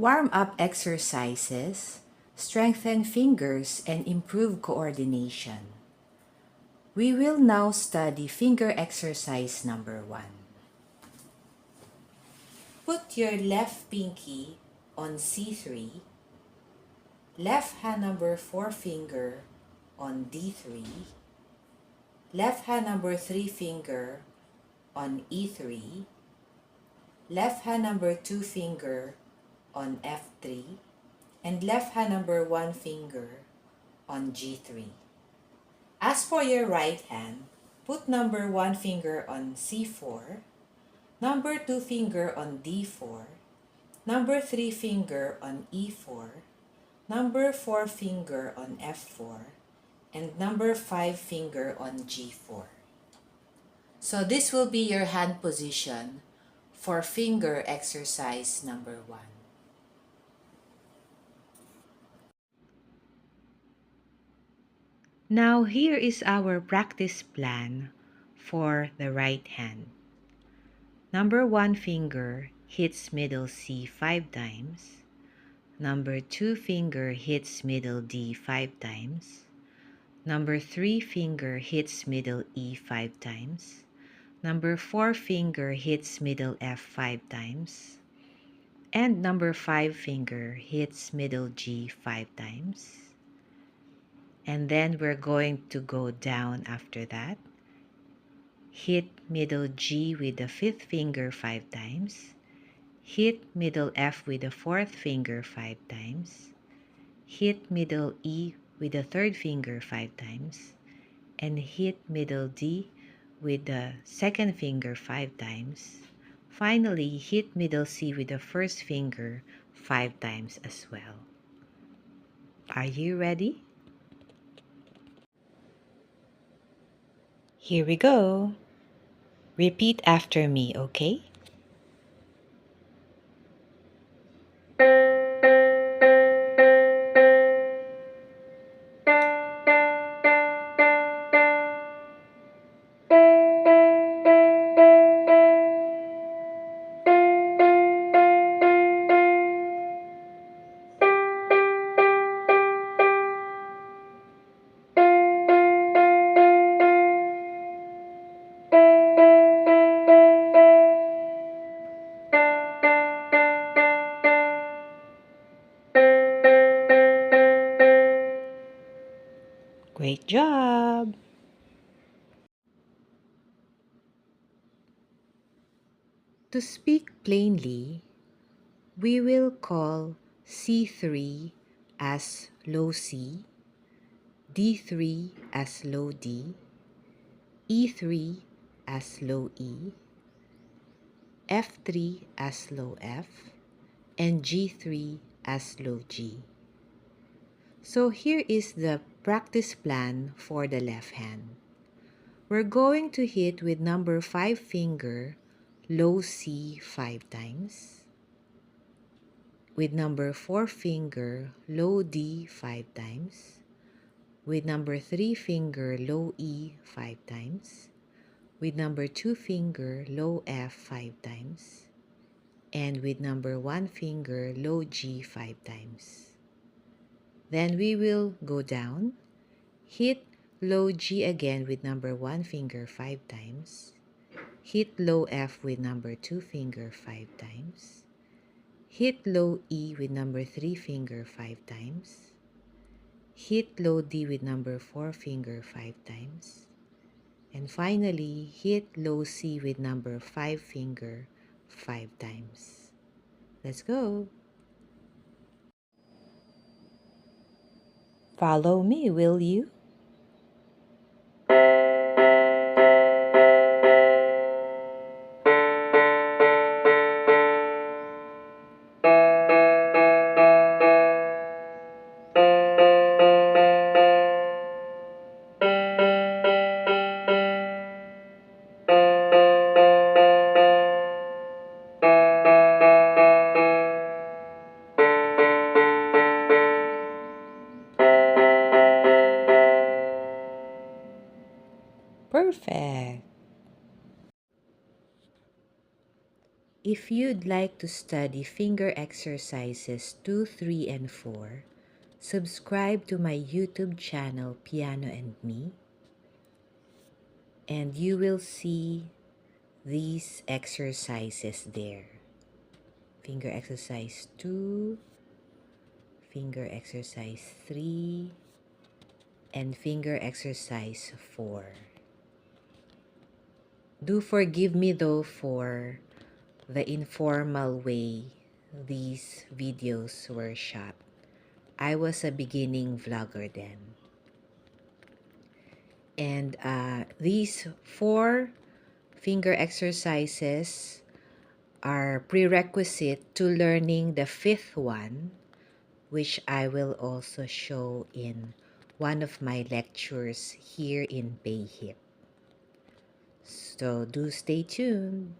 Warm-up exercises strengthen fingers and improve coordination. We will now study finger exercise number 1. Put your left pinky on C3, left hand number 4 finger on D3, left hand number 3 finger on E3, left hand number 2 finger on F3, and left hand number 1 finger on G3. As for your right hand, put number 1 finger on C4, number 2 finger on D4, number 3 finger on E4, number 4 finger on F4, and number 5 finger on G4. So this will be your hand position for finger exercise number 1. Now here is our practice plan for the right hand. Number 1 finger hits middle C 5 times. Number 2 finger hits middle D 5 times. Number 3 finger hits middle E 5 times. Number 4 finger hits middle F 5 times. And number 5 finger hits middle G 5 times. And then we're going to go down after that. Hit middle G with the 5th finger 5 times. Hit middle F with the 4th finger 5 times. Hit middle E with the 3rd finger 5 times. And hit middle D with the 2nd finger 5 times. Finally, hit middle C with the 1st finger 5 times as well. Are you ready? Here we go. Repeat after me, okay? Great job! To speak plainly, we will call C3 as low C, D3 as low D, E3 as low E, F3 as low F, and G3 as low G. So here is the practice plan for the left hand. We're going to hit with number 5 finger low C 5 times, with number 4 finger low D 5 times, with number 3 finger low E 5 times, with number 2 finger low F 5 times, and with number 1 finger low G 5 times. Then we will go down, hit low G again with number 1 finger 5 times, hit low F with number 2 finger 5 times, hit low E with number 3 finger 5 times, hit low D with number 4 finger 5 times, and finally hit low C with number 5 finger 5 times. Let's go! Follow me, will you? Perfect! If you'd like to study finger exercises 2, 3, and 4, subscribe to my YouTube channel, Piano and Me, and you will see these exercises there. Finger exercise 2, finger exercise 3, and finger exercise 4. Do forgive me though for the informal way these videos were shot. I was a beginning vlogger then. And these 4 finger exercises are prerequisite to learning the 5th one, which I will also show in one of my lectures here in PayHip. So do stay tuned.